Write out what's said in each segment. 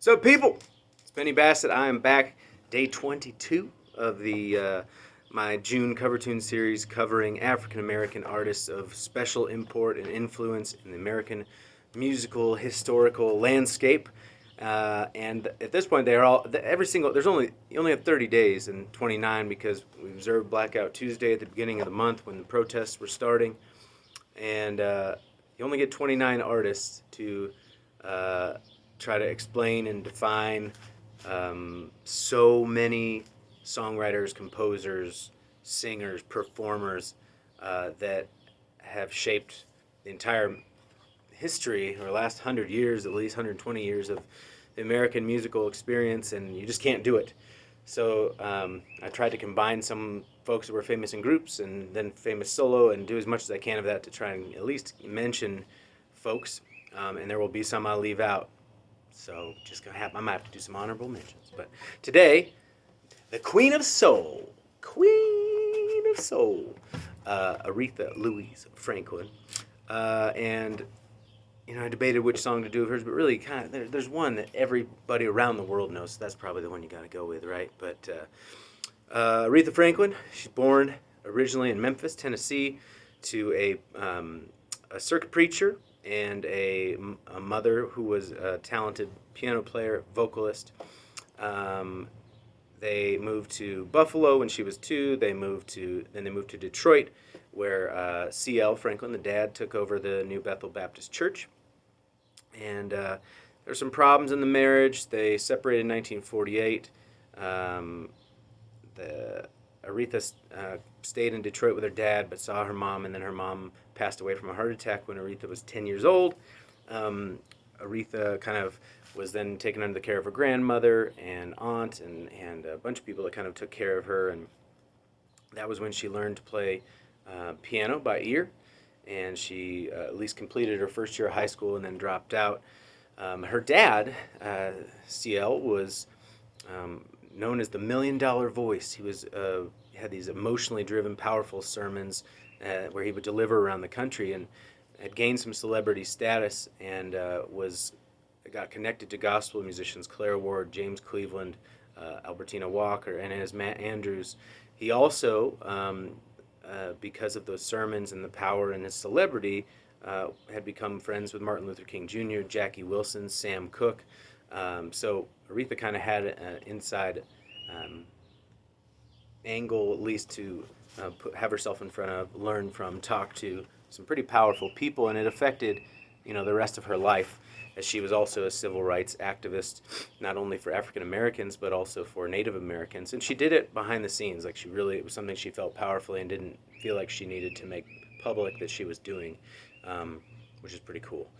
So, people, it's Benny Bassett. I am back, day 22 of the my June cover tune series covering African American artists of special import and influence in the American musical historical landscape. And at this point, they're all every single. There's only you only have 30 days and 29 because we observed Blackout Tuesday at the beginning of the month when the protests were starting, and you only get 29 artists to try to explain and define so many songwriters, composers, singers, performers that have shaped the entire history, or last 100 years, at least 120 years of the American musical experience, and you just can't do it. So I tried to combine some folks who were famous in groups and then famous solo, and do as much as I can of that to try and at least mention folks. And there will be some I'll leave out. So I might have to do some honorable mentions. But today, the Queen of Soul, Aretha Louise Franklin, and I debated which song to do of hers, but really, there's one that everybody around the world knows. So that's probably the one you got to go with, right? But Aretha Franklin, she's born originally in Memphis, Tennessee, to a circuit preacher and a mother who was a talented piano player, vocalist. They moved to Buffalo when she was 2. Then they moved to Detroit, where C.L. Franklin, the dad, took over the new Bethel Baptist Church. And there were some problems in the marriage. They separated in 1948. Aretha stayed in Detroit with her dad, but saw her mom, and then her mom passed away from a heart attack when Aretha was 10 years old. Aretha kind of was then taken under the care of her grandmother and aunt and a bunch of people that kind of took care of her, and that was when she learned to play piano by ear, and she at least completed her first year of high school and then dropped out. Her dad, CL, was known as the $1 Million Voice. He had these emotionally driven, powerful sermons where he would deliver around the country, and had gained some celebrity status, and got connected to gospel musicians Claire Ward, James Cleveland, Albertina Walker, and as Matt Andrews. He also, because of those sermons and the power and his celebrity, had become friends with Martin Luther King Jr., Jackie Wilson, Sam Cooke. So Aretha kind of had an inside angle, at least, to have herself in front of, learn from, talk to some pretty powerful people, and it affected, the rest of her life, as she was also a civil rights activist, not only for African Americans but also for Native Americans. And she did it behind the scenes, like it was something she felt powerfully and didn't feel like she needed to make public that she was doing, which is pretty cool.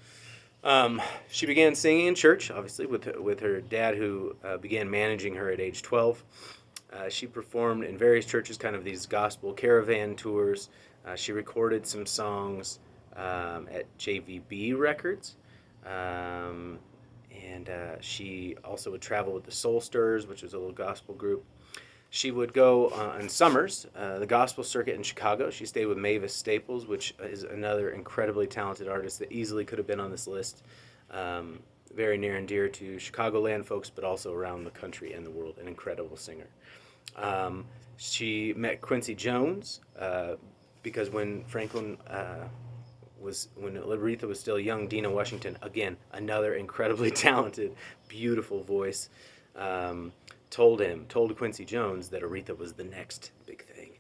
She began singing in church, obviously, with her dad, who began managing her at age 12. She performed in various churches, kind of these gospel caravan tours. She recorded some songs at JVB Records. And she also would travel with the Soul Stirrers, which was a little gospel group. She would go in summers, the gospel circuit in Chicago. She stayed with Mavis Staples, which is another incredibly talented artist that easily could have been on this list. Very near and dear to Chicagoland folks, but also around the country and the world. An incredible singer. She met Quincy Jones because when when Aretha was still young, Dinah Washington, again, another incredibly talented, beautiful voice, told Quincy Jones that Aretha was the next big thing.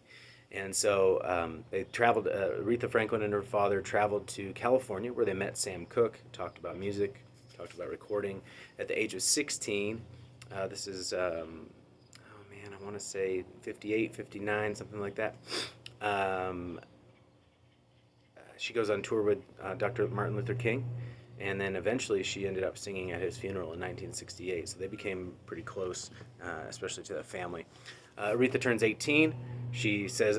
And so they traveled, Aretha Franklin and her father traveled to California, where they met Sam Cooke, talked about music, talked about recording. At the age of 16, this is, I want to say 58, 59, something like that. She goes on tour with Dr. Martin Luther King, and then eventually she ended up singing at his funeral in 1968. So they became pretty close, especially to that family. Aretha turns 18. She says,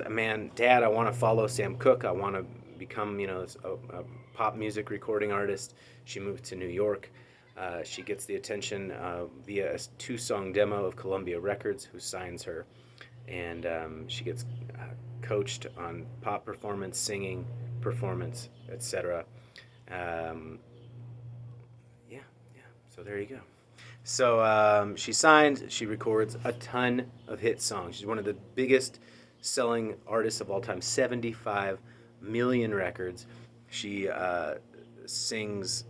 Dad, I want to follow Sam Cooke. I want to become, a pop music recording artist. She moved to New York. She gets the attention via a 2-song demo of Columbia Records, who signs her. And she gets coached on pop performance, singing, performance, etc. So there you go. So she signed. She records a ton of hit songs. She's one of the biggest selling artists of all time. 75 million records. She sings.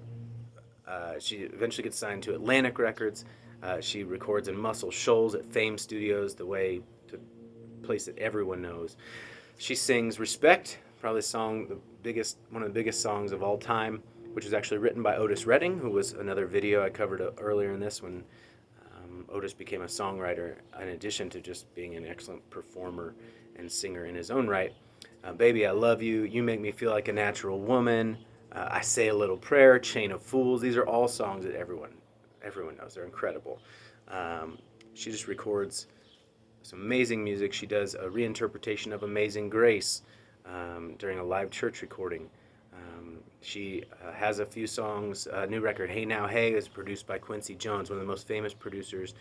She eventually gets signed to Atlantic Records. She records in Muscle Shoals at Fame Studios, the place that everyone knows. She sings "Respect," probably one of the biggest songs of all time, which was actually written by Otis Redding, who was another video I covered earlier in this when Otis became a songwriter, in addition to just being an excellent performer and singer in his own right. "Baby, I Love You," "You Make Me Feel Like a Natural Woman," "I Say a Little Prayer," "Chain of Fools." These are all songs that everyone knows. They're incredible. She just records some amazing music. She does a reinterpretation of "Amazing Grace" during a live church recording. She has a few songs. New record, "Hey Now Hey," is produced by Quincy Jones, one of the most famous producers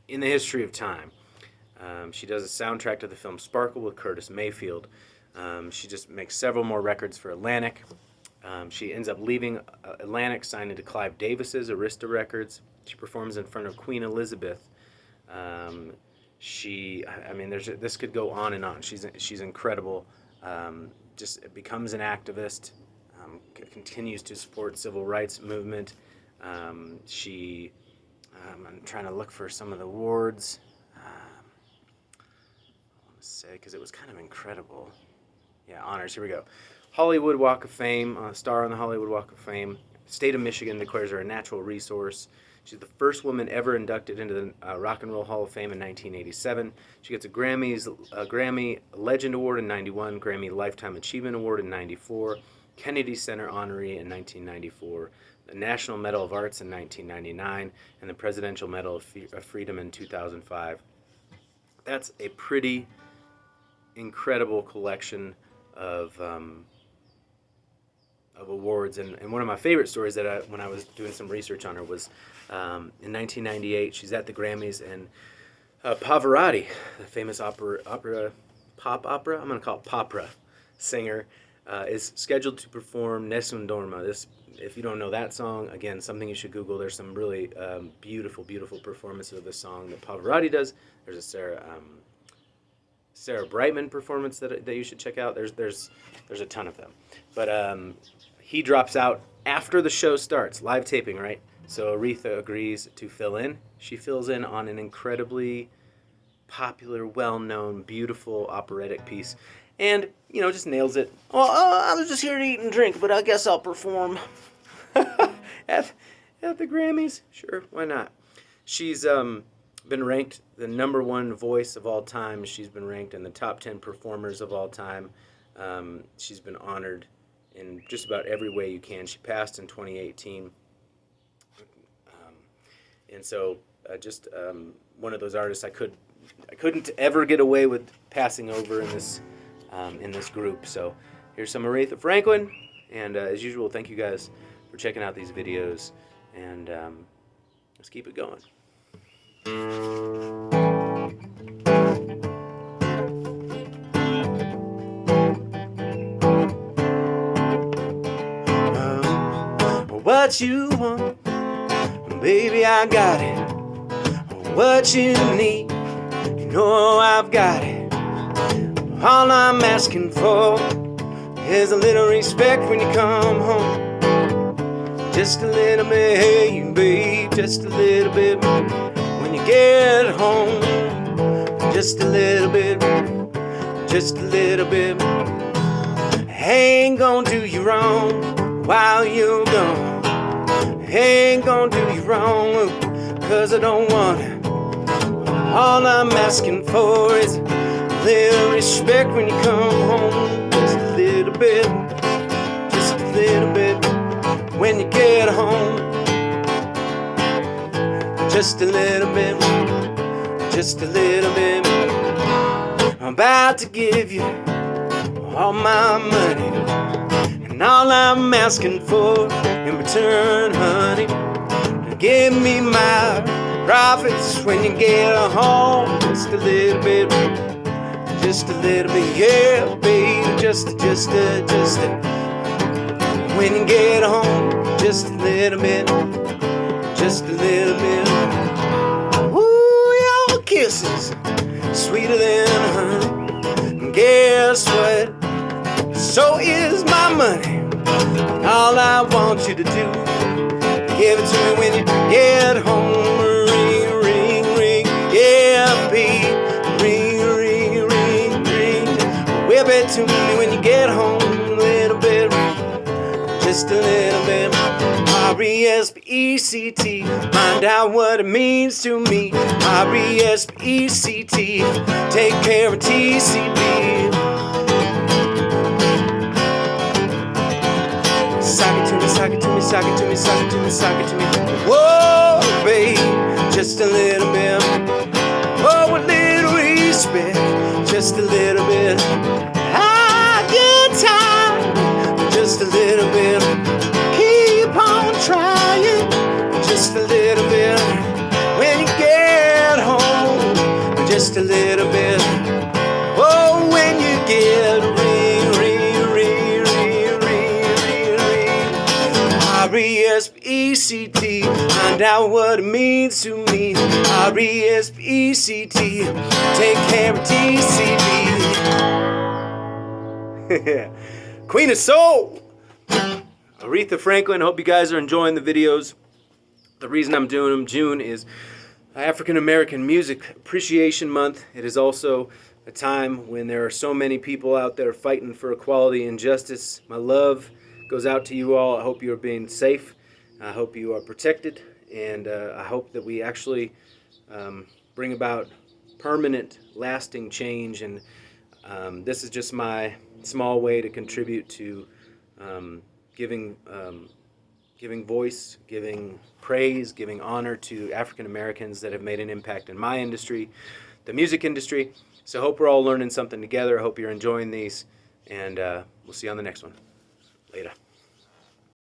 in the history of time. She does a soundtrack to the film Sparkle with Curtis Mayfield. She just makes several more records for Atlantic. She ends up leaving Atlantic, signing to Clive Davis's Arista Records. She performs in front of Queen Elizabeth. This could go on and on. She's incredible. Just becomes an activist. Continues to support civil rights movement. I'm trying to look for some of the awards. I want to say, because it was kind of incredible. Yeah, honors. Here we go. Hollywood Walk of Fame, star on the Hollywood Walk of Fame. State of Michigan declares her a natural resource. She's the first woman ever inducted into the Rock and Roll Hall of Fame in 1987. She gets a Grammy Legend Award in 91, Grammy Lifetime Achievement Award in 94, Kennedy Center honoree in 1994, the National Medal of Arts in 1999, and the Presidential Medal of Freedom in 2005. That's a pretty incredible collection of awards, and one of my favorite stories that when I was doing some research on her was in 1998. She's at the Grammys, and Pavarotti, the famous pop opera, I'm going to call it popra singer, is scheduled to perform Nessun Dorma. This, if you don't know that song, again, something you should Google. There's some really beautiful performances of this song that Pavarotti does. There's a Sarah Brightman performance that you should check out. There's a ton of them, but he drops out after the show starts, live taping, right? So Aretha agrees to fill in. She fills in on an incredibly popular, well-known, beautiful operatic piece, and just nails it. Well, I was just here to eat and drink, but I guess I'll perform at the Grammys. Sure, why not? She's been ranked the #1 voice of all time. She's been ranked in the top 10 performers of all time. She's been honored in just about every way you can. She passed in 2018. And so just one of those artists I couldn't ever get away with passing over in this group. So here's some Aretha Franklin, and as usual, thank you guys for checking out these videos, and let's keep it going. What you want, baby, I got it. What you need, I've got it. All I'm asking for is a little respect when you come home. Just a little bit, hey, babe, just a little bit. When you get home, just a little bit, just a little bit. I ain't gonna do you wrong while you're gone. Ain't gonna do you wrong, 'cause I don't want it. All I'm asking for is a little respect when you come home. Just a little bit, just a little bit. When you get home, just a little bit, just a little bit. I'm about to give you all my money, and all I'm asking for in return, honey, give me my profits when you get home. Just a little bit, just a little bit, yeah, baby, just a. When you get home, just a little bit, just a little bit. kisses, sweeter than honey. And guess what? So is my money. All I want you to do, give it to me when you get home. Ring, ring, ring, yeah, beat. Ring, ring, ring, ring. Whip it to me when you get home. A little bit, just a little bit. R-E-S-P-E-C-T. Find out what it means to me. R-E-S-P-E-C-T. Take care of TCB. Sock it to me, sock it to me, sock it to me, sock it to me, sock it to me. Whoa, babe, just a little bit. Oh, a little respect, just a little bit. Ah, good time, just a little bit. Keep on trying, just a little bit. When you get home, just a little bit. Oh, when you get R-E-S-P-E-C-T. Find out what it means to me. R-E-S-P-E-C-T. Take care of TCB. Queen of Soul, Aretha Franklin. Hope you guys are enjoying the videos. The reason I'm doing them, June is African American Music Appreciation Month. It is also a time when there are so many people out there fighting for equality and justice. My love goes out to you all. I hope you are being safe. I hope you are protected, and I hope that we actually bring about permanent, lasting change. And this is just my small way to contribute to giving voice, giving praise, giving honor to African Americans that have made an impact in my industry, the music industry. So I hope we're all learning something together. I hope you're enjoying these, and we'll see you on the next one. Later.